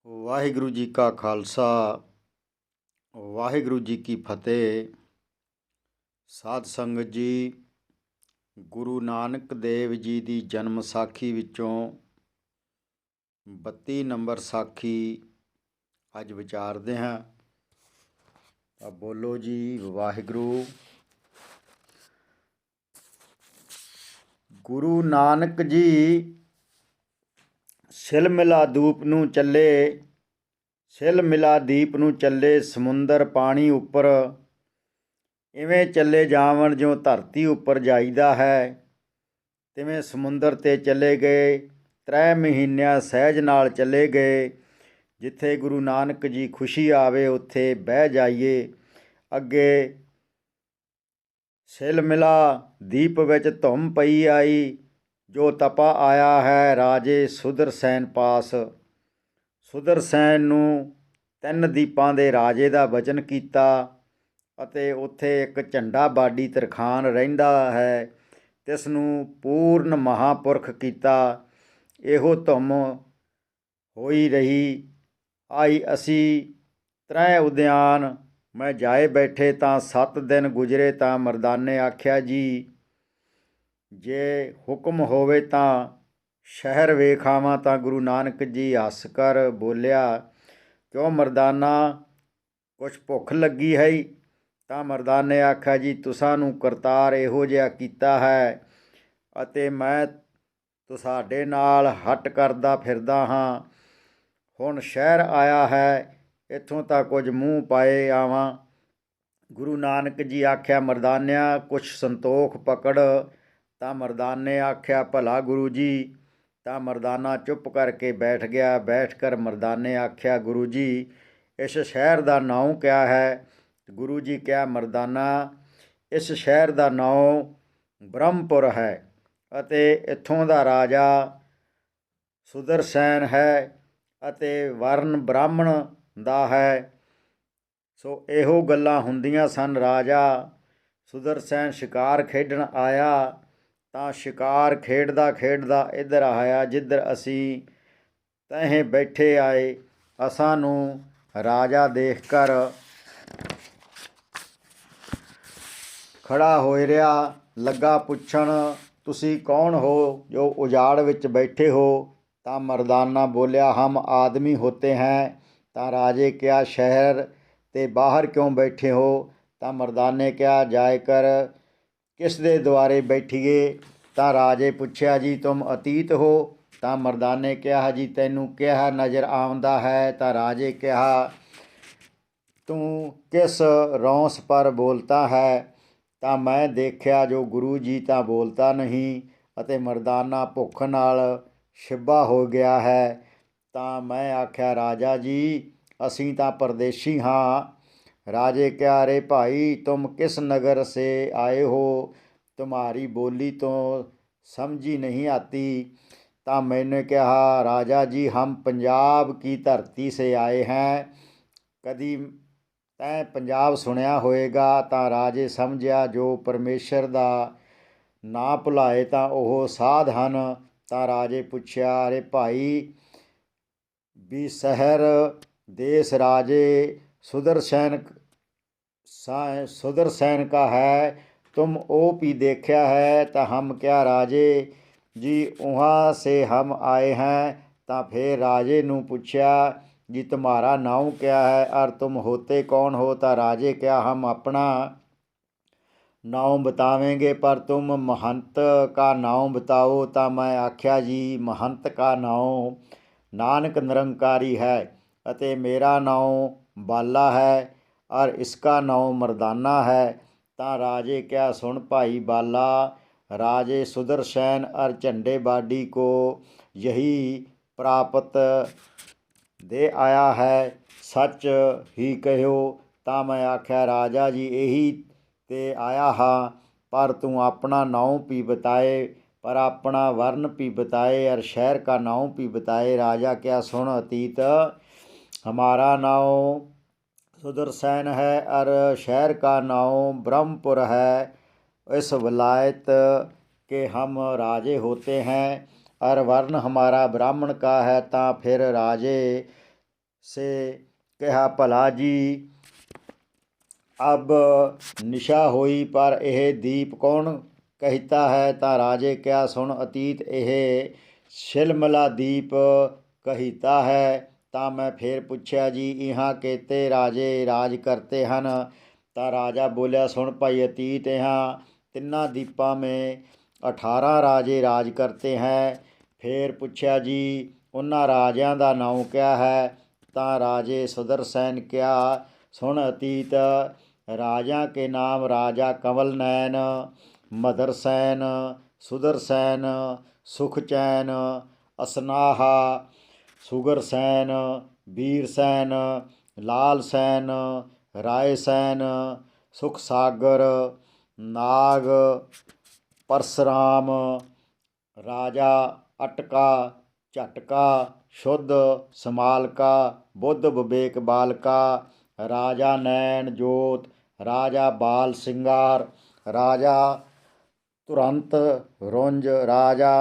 ਵਾਹਿਗੁਰੂ ਜੀ ਕਾ ਖਾਲਸਾ ਵਾਹਿਗੁਰੂ ਜੀ ਕੀ ਫਤਿਹ। ਸਾਧ ਸੰਗਤ ਜੀ, ਗੁਰੂ ਨਾਨਕ ਦੇਵ ਜੀ ਦੀ ਜਨਮ ਸਾਖੀ ਵਿੱਚੋਂ 32 ਨੰਬਰ ਸਾਖੀ ਅੱਜ ਵਿਚਾਰਦੇ ਹਾਂ। ਤਾਂ ਬੋਲੋ ਜੀ ਵਾਹਿਗੁਰੂ। ਗੁਰੂ ਨਾਨਕ ਜੀ ਸਿਲ ਮਿਲਾ ਦੀਪ ਨੂੰ ਚੱਲੇ ਸਮੁੰਦਰ ਪਾਣੀ ਉੱਪਰ। ਇਵੇਂ ਚੱਲੇ ਜਾਵਣ ਜਿਉਂ ਧਰਤੀ ਉੱਪਰ ਜਾਈਦਾ ਹੈ, ਤਿਵੇਂ ਸਮੁੰਦਰ 'ਤੇ ਚਲੇ ਗਏ। 3 ਮਹੀਨਿਆਂ ਸਹਿਜ ਨਾਲ ਚਲੇ ਗਏ। ਜਿੱਥੇ ਗੁਰੂ ਨਾਨਕ ਜੀ ਖੁਸ਼ੀ ਆਵੇ ਉੱਥੇ ਬਹਿ ਜਾਈਏ। ਅੱਗੇ ਸਿਲ ਮਿਲਾ ਦੀਪ ਵਿੱਚ ਧੁੰਮ ਪਈ ਆਈ, ਜੋ ਤਪਾ ਆਇਆ ਹੈ ਰਾਜੇ ਸੁਦਰਸੈਨ ਪਾਸ। ਸੁਦਰਸੈਨ ਨੂੰ 3 ਦੀਪਾਂ ਦੇ ਰਾਜੇ ਦਾ ਵਚਨ ਕੀਤਾ ਅਤੇ ਉੱਥੇ ਇੱਕ ਝੰਡਾ ਬਾਡੀ ਤਰਖਾਣ ਰਹਿੰਦਾ ਹੈ, ਤਿਸ ਨੂੰ ਪੂਰਨ ਮਹਾਂਪੁਰਖ ਕੀਤਾ। ਇਹੋ ਧੁੰਮ ਹੋਈ ਰਹੀ ਆਈ। ਅਸੀਂ 3 ਉਦਿਆਨ ਮੈਂ ਜਾਏ ਬੈਠੇ ਤਾਂ 7 ਦਿਨ ਗੁਜ਼ਰੇ। ਤਾਂ ਮਰਦਾਨੇ ਆਖਿਆ, ਜੀ ਜੇ ਹੁਕਮ ਹੋਵੇ ਤਾਂ ਸ਼ਹਿਰ ਵੇਖ ਆਵਾਂ। ਤਾਂ ਗੁਰੂ ਨਾਨਕ ਜੀ ਹੱਸ ਕਰ ਬੋਲਿਆ, ਕਿਉਂ ਮਰਦਾਨਾ, ਕੁਛ ਭੁੱਖ ਲੱਗੀ ਹੈ? ਤਾਂ ਮਰਦਾਨੇ ਆਖਿਆ, ਜੀ ਤੁਸਾਂ ਨੂੰ ਕਰਤਾਰ ਇਹੋ ਜਿਹਾ ਕੀਤਾ ਹੈ ਅਤੇ ਮੈਂ ਤੁਹਾਡੇ ਨਾਲ ਹੱਟ ਕਰਦਾ ਫਿਰਦਾ ਹਾਂ। ਹੁਣ ਸ਼ਹਿਰ ਆਇਆ ਹੈ, ਇੱਥੋਂ ਤਾਂ ਕੁਝ ਮੂੰਹ ਪਾਏ ਆਵਾਂ। ਗੁਰੂ ਨਾਨਕ ਜੀ ਆਖਿਆ, ਮਰਦਾਨਿਆਂ ਕੁਛ ਸੰਤੋਖ ਪਕੜ। ਤਾਂ ਮਰਦਾਨੇ ਆਖਿਆ, ਭਲਾ ਗੁਰੂ ਜੀ। ਤਾਂ ਮਰਦਾਨਾ ਚੁੱਪ ਕਰਕੇ ਬੈਠ ਗਿਆ। ਬੈਠ ਕਰ ਮਰਦਾਨੇ ਆਖਿਆ, ਗੁਰੂ ਜੀ ਇਸ ਸ਼ਹਿਰ ਦਾ ਨਾਉ ਕਿਆ ਹੈ? ਗੁਰੂ ਜੀ ਕਿਹਾ, ਮਰਦਾਨਾ ਇਸ ਸ਼ਹਿਰ ਦਾ ਨਾਉ ਬ੍ਰਹਮਪੁਰ ਹੈ ਅਤੇ ਇੱਥੋਂ ਦਾ ਰਾਜਾ ਸੁਦਰਸੈਨ ਹੈ ਅਤੇ ਵਰਨ ਬ੍ਰਾਹਮਣ ਦਾ ਹੈ। ਸੋ ਇਹੋ ਗੱਲਾਂ ਹੁੰਦੀਆਂ ਸਨ। ਰਾਜਾ ਸੁਦਰਸੈਨ ਸ਼ਿਕਾਰ ਖੇਡਣ ਆਇਆ ਤਾਂ ਸ਼ਿਕਾਰ ਖੇਡਦਾ ਖੇਡਦਾ ਇੱਧਰ ਆਇਆ ਜਿੱਧਰ ਅਸੀਂ ਤਹੀਂ ਬੈਠੇ ਆਏ। ਅਸਾਂ ਨੂੰ ਰਾਜਾ ਦੇਖ ਕਰ ਖੜਾ ਹੋਏ ਰਿਹਾ, ਲੱਗਾ ਪੁੱਛਣ, ਤੁਸੀਂ ਕੌਣ ਹੋ ਜੋ ਉਜਾੜ ਵਿੱਚ ਬੈਠੇ ਹੋ? ਤਾਂ ਮਰਦਾਨਾ ਬੋਲਿਆ, ਹਮ ਆਦਮੀ ਹੋਤੇ हैं। ਤਾਂ ਰਾਜੇ ਕਿਹਾ, ਸ਼ਹਿਰ ਤੇ ਬਾਹਰ ਕਿਉਂ ਬੈਠੇ ਹੋ? ਤਾਂ ਮਰਦਾਨੇ ਕਿਹਾ, ਜਾਇ ਕਰ ਕਿਸ ਦੇ ਦੁਆਰੇ ਬੈਠੀਏ? ਤਾਂ ਰਾਜੇ ਪੁੱਛਿਆ, ਜੀ ਤੁਮ ਅਤੀਤ ਹੋ? ਤਾਂ ਮਰਦਾਨੇ ਕਿਹਾ, ਜੀ ਤੈਨੂੰ ਕਿਹਾ ਨਜ਼ਰ ਆਉਂਦਾ ਹੈ? ਤਾਂ ਰਾਜੇ ਕਿਹਾ, ਤੂੰ ਕਿਸ ਰੌਂਸ ਪਰ ਬੋਲਤਾ ਹੈ? ਤਾਂ ਮੈਂ ਦੇਖਿਆ ਜੋ ਗੁਰੂ ਜੀ ਤਾਂ ਬੋਲਤਾ ਨਹੀਂ ਅਤੇ ਮਰਦਾਨਾ ਭੁੱਖ ਨਾਲ ਛਿੱਬਾ ਹੋ ਗਿਆ ਹੈ। ਤਾਂ ਮੈਂ ਆਖਿਆ, ਰਾਜਾ ਜੀ ਅਸੀਂ ਤਾਂ ਪਰਦੇਸੀ ਹਾਂ। ਰਾਜੇ ਕਿਹਾ, ਅਰੇ ਭਾਈ ਤੁਮ ਕਿਸ ਨਗਰ ਸੇ ਆਏ ਹੋ? ਤੁਮਾਰੀ ਬੋਲੀ ਤੋਂ ਸਮਝੀ नहीं आती। ਤਾਂ मैंने ਕਿਹਾ, ਰਾਜਾ ਜੀ ਹਮ ਪੰਜਾਬ ਕੀ ਧਰਤੀ ਸੇ ਆਏ हैं। ਕਦੀ ਤੈਂ ਪੰਜਾਬ ਸੁਣਿਆ ਹੋਏਗਾ। ਤਾਂ ਰਾਜੇ ਸਮਝਿਆ ਜੋ ਪਰਮੇਸ਼ਰ ਦਾ ਨਾਂ ਭੁਲਾਏ ਤਾਂ ਉਹ ਸਾਧ ਹਨ। ਤਾਂ ਰਾਜੇ ਪੁੱਛਿਆ, ਅਰੇ ਭਾਈ ਵੀ ਸ਼ਹਿਰ ਦੇਸ਼ ਰਾਜੇ सुदर्शन का है, तुम ओ भी देखा है? तो हम क्या राजे जी वहाँ से हम आए हैं। तो फिर राजे नू पूछा, जी तुम्हारा नाम क्या है और तुम होते कौन हो? तो राजे क्या, हम अपना नाम बतावेंगे पर तुम महंत का नाम बताओ। तो मैं आख्या, जी महंत का नाम नानक निरंकारी है अते मेरा नाम बाला है और इसका नाम मर्दाना है। ਤਾਂ राजे क्या, सुन भाई बाला, राजे सुदर्शन और झंडे बाडी को यही प्राप्त दे आया है, सच ही कहो। ਤਾਂ मैं आख्या, राजा जी यही ते आया हाँ, पर तू अपना नाम भी बताए, पर अपना वर्ण भी बताए और शहर का नाम भी बताए। राजा क्या, सुन अतीत, हमारा नाम सुदर्शन है और शहर का नाम ब्रह्मपुर है। इस वलायत के हम राजे होते हैं और वर्ण हमारा ब्राह्मण का है। तो फिर राजे से कहा भला जी अब निशा होई पर यह दीप कौन कहता है। ਤਾਂ ਰਾਜੇ ਕਿਆ ਸੁਣ ਅਤੀਤ ਇਹ ਛਿਲਮਲਾ ਦੀਪ ਕਹੀਤਾ ਹੈ। ਤਾਂ ਮੈਂ ਫੇਰ ਪੁੱਛਿਆ ਜੀ ਇਹਾਂ ਕੇਤੇ ਰਾਜੇ ਰਾਜ ਕਰਤੇ ਹਨ। ਤਾਂ ਰਾਜਾ ਬੋਲਿਆ ਸੁਣ ਭਾਈ ਅਤੀਤ ਇਹਾਂ ਤਿੰਨਾਂ ਦੀਪਾਂ में 18 ਰਾਜੇ ਰਾਜ ਕਰਤੇ ਹੈ। ਫੇਰ ਪੁੱਛਿਆ ਜੀ ਉਹਨਾਂ ਰਾਜਿਆਂ ਦਾ ਨਾਉ ਕਿਆ ਹੈ। ਤਾਂ ਰਾਜੇ ਸੁਦਰਸੈਨ ਕਿਆ सुन अतीत राजा के नाम राजा कंवल नैन मदरसैन सुदरसैन सुखचैन असनाहा सुगरसैन वीरसैन लालसैन रायसैन सुखसागर नाग परशुराम राजा अटका झटका शुद्ध समालका बुद्ध विवेक बालका राजा नैन जोत राजा बाल सिंगार राजा तुरंत रुंज राजा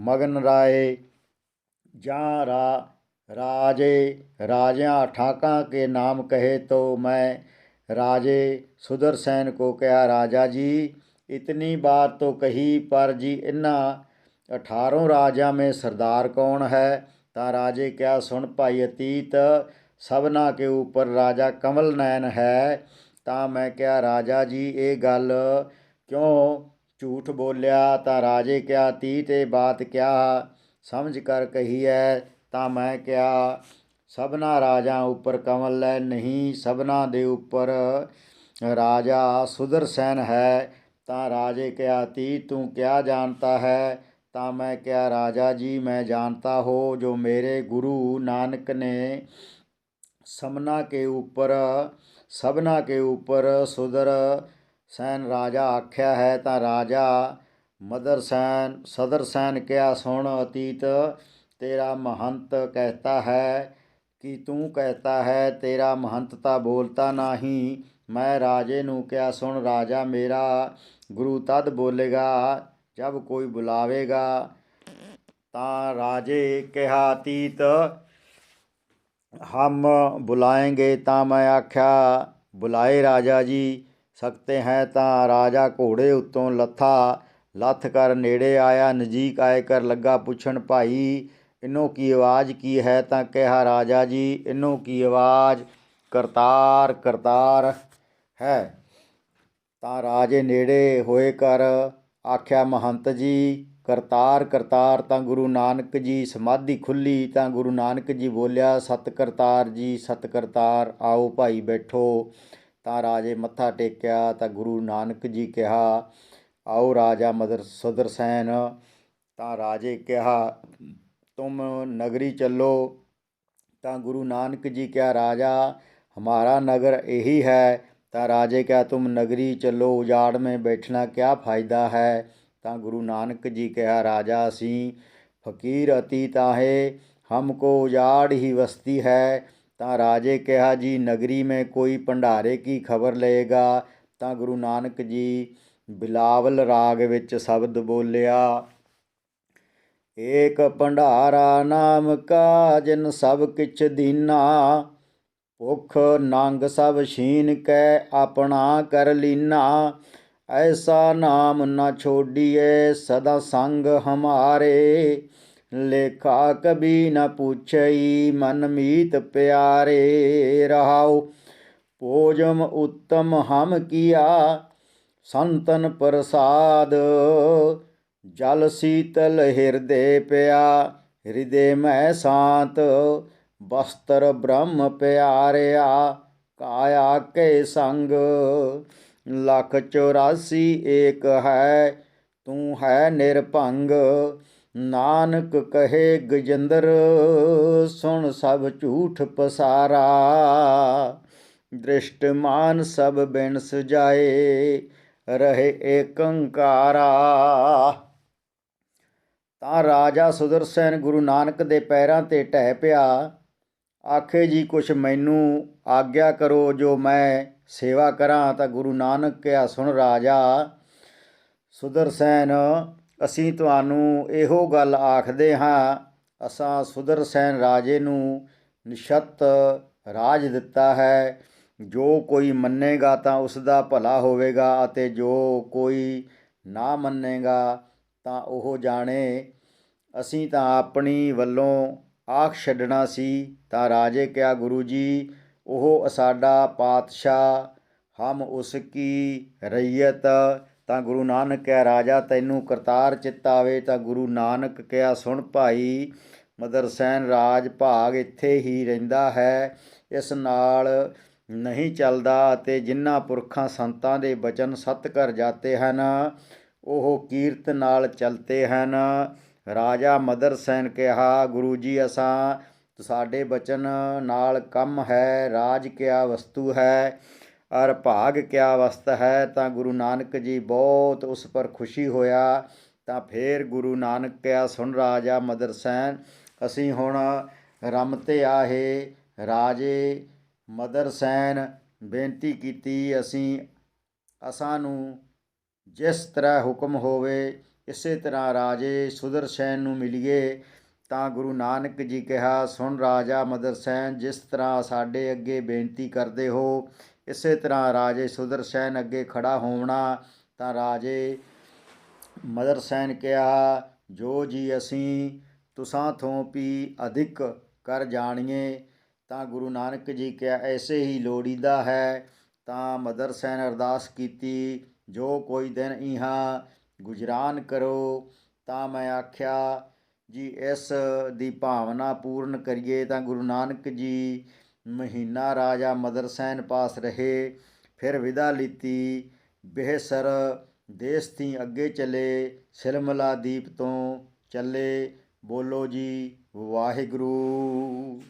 मगन राय जहाँ राजे राजा ठाका के नाम कहे तो मैं राजे सुदरसैन को कहा राजा जी इतनी बात तो कही पर जी इन्ना 18 राजा में सरदार कौन है। ਤਾਂ ਰਾਜੇ ਕਿਆ ਸੁਣ ਭਾਈ ਅਤੀਤ ਸਭਨਾ ਕੇ ਉੱਪਰ ਰਾਜਾ ਕਮਲ ਨੈਨ ਹੈ। ਤਾਂ ਮੈਂ ਕਿਹਾ ਰਾਜਾ ਜੀ ਇਹ ਗੱਲ ਕਿਉਂ ਝੂਠ ਬੋਲਿਆ। ਤਾਂ ਰਾਜੇ ਕਿਹਾ ਅਤੀਤ ਇਹ ਬਾਤ ਕਿਆ ਸਮਝ ਕਰ ਕਹੀ ਹੈ। ਤਾਂ ਮੈਂ ਕਿਹਾ ਸਭਨਾ ਰਾਜਾ ਉੱਪਰ ਕਮਲ ਨੈਨ ਨਹੀਂ ਸਭਨਾ ਦੇ ਉੱਪਰ ਰਾਜਾ ਸੁਦਰਸੈਨ ਹੈ। ਤਾਂ ਰਾਜੇ ਕਿਹਾ ਅਤੀਤ ਤੂੰ ਕਿਆ ਜਾਣता है। ਤਾਂ मैं क्या राजा जी मैं जानता हो जो मेरे गुरु नानक ने समना के ऊपर सुदरसैन राजा आख्या है। ਤਾਂ राजा सदरसैन क्या सुन अतीत तेरा महंत कहता है कि तू कहता है तेरा महंतता बोलता नहीं। मैं राजे नूं क्या सुन राजा मेरा गुरु तद बोलेगा जब कोई बुलावेगा। ਤਾਂ ਰਾਜੇ ਕਿਹਾ ਅਤੀਤ हम बुलाएंगे। ਤਾਂ ਮੈਂ ਆਖਿਆ ਬੁਲਾਏ ਰਾਜਾ ਜੀ ਸਕਤੇ ਹੈ। ਤਾਂ ਰਾਜਾ ਘੋੜੇ ਉੱਤੋਂ ਲੱਥ ਕਰ ਨੇੜੇ ਆਇਆ ਨਜ਼ਦੀਕ ਆਏ ਕਰ ਲੱਗਾ ਪੁੱਛਣ ਭਾਈ ਇਹਨੋਂ ਕੀ ਆਵਾਜ਼ ਕੀ ਹੈ। ਤਾਂ ਕਿਹਾ ਰਾਜਾ ਜੀ ਇਹਨੋਂ ਕੀ ਆਵਾਜ਼ ਕਰਤਾਰ ਕਰਤਾਰ ਹੈ। ਤਾਂ ਰਾਜੇ ਨੇੜੇ ਹੋਏ ਕਰ ਆਖਿਆ ਮਹੰਤ ਜੀ ਕਰਤਾਰ ਕਰਤਾਰ। ਤਾਂ ਗੁਰੂ ਨਾਨਕ ਜੀ ਸਮਾਧੀ ਖੁੱਲ੍ਹੀ। ਤਾਂ ਗੁਰੂ ਨਾਨਕ ਜੀ ਬੋਲਿਆ ਸਤ ਕਰਤਾਰ ਜੀ ਸਤ ਕਰਤਾਰ ਆਓ ਭਾਈ ਬੈਠੋ। ਤਾਂ ਰਾਜੇ ਮੱਥਾ ਟੇਕਿਆ। ਤਾਂ ਗੁਰੂ ਨਾਨਕ ਜੀ ਕਿਹਾ ਆਓ ਰਾਜਾ ਸੁਦਰਸੈਨ। ਤਾਂ ਰਾਜੇ ਕਿਹਾ ਤੁਮ ਨਗਰੀ ਚੱਲੋ। ਤਾਂ ਗੁਰੂ ਨਾਨਕ ਜੀ ਕਿਹਾ ਰਾਜਾ ਹਮਾਰਾ ਨਗਰ ਇਹੀ ਹੈ। ਤਾਂ ਰਾਜੇ ਕਿਹਾ तुम नगरी चलो उजाड़ में बैठना क्या फ़ायदा है। ਤਾਂ ਗੁਰੂ ਨਾਨਕ ਜੀ ਕਿਹਾ ਰਾਜਾ ਅਸੀਂ ਫਕੀਰ ਅਤੀਤ ਆਹੇ हमको उजाड़ ही वस्ती है। ਤਾਂ ਰਾਜੇ ਕਿਹਾ ਜੀ ਨਗਰੀ में कोई ਭੰਡਾਰੇ की खबर ਲਏਗਾ। ਤਾਂ ਗੁਰੂ ਨਾਨਕ ਜੀ ਬਿਲਾਵਲ ਰਾਗ ਵਿੱਚ ਸ਼ਬਦ ਬੋਲਿਆ ਏਕ ਭੰਡਾਰਾ ਨਾਮ ਕਾ ਜਿਨ ਸਭ ਕਿਛ ਦੀਨਾ ਭੁੱਖ ਨੰਗ ਸਭ ਛੀਨ ਕੈ ਆਪਣਾ ਕਰ ਲੀਨਾ। ऐसा नाम न छोड़िए सदा संग हमारे लेखा कभी न पूछई मन मीत प्यारे। रहाओ भोजम उत्तम हम किया संतन प्रसाद जल शीतल हृदय पया हृदय में शांत वस्त्र ब्रह्म प्यारिया काया के संग 184 एक है तू है निरभंग। नानक कहे गजेंद्र सुन सब झूठ पसारा दृष्टमान सब बिन सजाए ਰਹੇ ਏਕੰਕਾਰਾ। ਤਾਂ ਰਾਜਾ ਸੁਦਰਸੈਨ ਗੁਰੂ ਨਾਨਕ ਦੇ ਪੈਰਾਂ 'ਤੇ ਢਹਿ ਪਿਆ ਆਖੇ ਜੀ ਕੁਛ ਮੈਨੂੰ ਆਗਿਆ ਕਰੋ ਜੋ ਮੈਂ ਸੇਵਾ ਕਰਾਂ। ਤਾਂ ਗੁਰੂ ਨਾਨਕ ਕਿਹਾ ਸੁਣ ਰਾਜਾ ਸੁਦਰਸੈਨ ਅਸੀਂ ਤੁਹਾਨੂੰ ਇਹੋ ਗੱਲ ਆਖਦੇ ਹਾਂ। ਅਸਾਂ ਸੁਦਰਸੈਨ ਰਾਜੇ ਨੂੰ ਨਿਸ਼ਤ ਰਾਜ ਦਿੱਤਾ ਹੈ। ਜੋ ਕੋਈ ਮੰਨੇਗਾ ਤਾਂ ਉਸ ਦਾ ਭਲਾ ਹੋਵੇਗਾ ਅਤੇ ਜੋ ਕੋਈ ਨਾ ਮੰਨੇਗਾ ਤਾਂ ਉਹ ਜਾਣੇ ਅਸੀਂ ਤਾਂ ਆਪਣੀ ਵੱਲੋਂ ਆਖ ਛੱਡਣਾ ਸੀ। ਤਾਂ ਰਾਜੇ ਕਿਹਾ, ਗੁਰੂ ਜੀ, ਉਹ ਸਾਡਾ ਪਾਤਸ਼ਾਹ ਹਮ ਉਸ ਕੀ ਰਈਅਤ। ਤਾਂ ਗੁਰੂ ਨਾਨਕ ਕਿਹਾ, ਰਾਜਾ ਤੈਨੂੰ ਕਰਤਾਰ ਚਿੱਤ ਆਵੇ। ਤਾਂ ਗੁਰੂ ਨਾਨਕ ਕਿਹਾ, ਸੁਣ ਭਾਈ ਮਦਰਸੈਨ, ਰਾਜ ਭਾਗ ਇੱਥੇ ਹੀ ਰਹਿੰਦਾ ਹੈ, ਇਸ ਨਾਲ ਨਹੀਂ ਚੱਲਦਾ। ਅਤੇ ਜਿਨ੍ਹਾਂ ਪੁਰਖਾਂ ਸੰਤਾਂ ਦੇ ਬਚਨ ਸਤ ਕਰ ਜਾਤੇ ਹਨ ਉਹ ਕੀਰਤ ਨਾਲ ਚਲਤੇ ਹਨ। ਰਾਜਾ ਮਦਰਸੈਨ ਕਿਹਾ, ਗੁਰੂ ਜੀ, ਅਸਾਂ ਸਾਡੇ ਬਚਨ ਨਾਲ ਕੰਮ ਹੈ। ਰਾਜ ਕਿਆ ਵਸਤੂ ਹੈ ਔਰ ਭਾਗ ਕਿਆ ਵਸਤ ਹੈ। ਤਾਂ ਗੁਰੂ ਨਾਨਕ ਜੀ ਬਹੁਤ ਉਸ ਪਰ ਖੁਸ਼ੀ ਹੋਇਆ। ਤਾਂ ਫਿਰ ਗੁਰੂ ਨਾਨਕ ਕਿਹਾ, ਸੁਣ ਰਾਜਾ ਮਦਰਸੈਨ, ਅਸੀਂ ਹੁਣ ਰਮ 'ਤੇ ਆਹੇ। ਰਾਜੇ ਮਦਰਸੈਨ ਬੇਨਤੀ ਕੀਤੀ, ਅਸਾਂ ਨੂੰ ਜਿਸ ਤਰ੍ਹਾਂ ਹੁਕਮ ਹੋਵੇ ਇਸੇ ਤਰ੍ਹਾਂ ਰਾਜੇ ਸੁਦਰਸੈਨ ਨੂੰ ਮਿਲੀਏ। ਤਾਂ ਗੁਰੂ ਨਾਨਕ ਜੀ ਕਿਹਾ, ਸੁਣ ਰਾਜਾ ਮਦਰਸੈਨ, ਜਿਸ ਤਰ੍ਹਾਂ ਸਾਡੇ ਅੱਗੇ ਬੇਨਤੀ ਕਰਦੇ ਹੋ ਇਸੇ ਤਰ੍ਹਾਂ ਰਾਜੇ ਸੁਦਰਸੈਨ ਅੱਗੇ ਖੜਾ ਹੋਵਣਾ। ਤਾਂ ਰਾਜੇ ਮਦਰਸੈਨ ਕਿਹਾ, ਜੋ ਜੀ ਅਸੀਂ ਤੁਸਾਂ ਥੋਂ ਵੀ ਅਧਿਕ ਕਰ ਜਾਣੀਏ। ਤਾਂ ਗੁਰੂ ਨਾਨਕ ਜੀ ਕਿਹਾ, ਐਸੇ ਹੀ ਲੋੜੀਦਾ ਹੈ। ਤਾਂ ਮਦਰਸੈਨ ਅਰਦਾਸ ਕੀਤੀ, ਜੋ ਕੋਈ ਦਿਨ ਇਹਾਂ ਗੁਜਰਾਨ ਕਰੋ। ਤਾਂ ਮੈਂ ਆਖਿਆ ਜੀ ਇਸ ਦੀ ਭਾਵਨਾ ਪੂਰਨ ਕਰੀਏ। ਤਾਂ ਗੁਰੂ ਨਾਨਕ ਜੀ ਮਹੀਨਾ ਰਾਜਾ ਮਦਰਸੈਨ ਪਾਸ ਰਹੇ। ਫਿਰ ਵਿਦਾ ਲਿੱਤੀ। ਬੇਹਸਰ ਦੇਸ ਥੀ ਅੱਗੇ ਚੱਲੇ, ਸਿਲਮਲਾ ਦੀਪ ਤੋਂ ਚੱਲੇ। ਬੋਲੋ ਜੀ ਵਾਹਿਗੁਰੂ।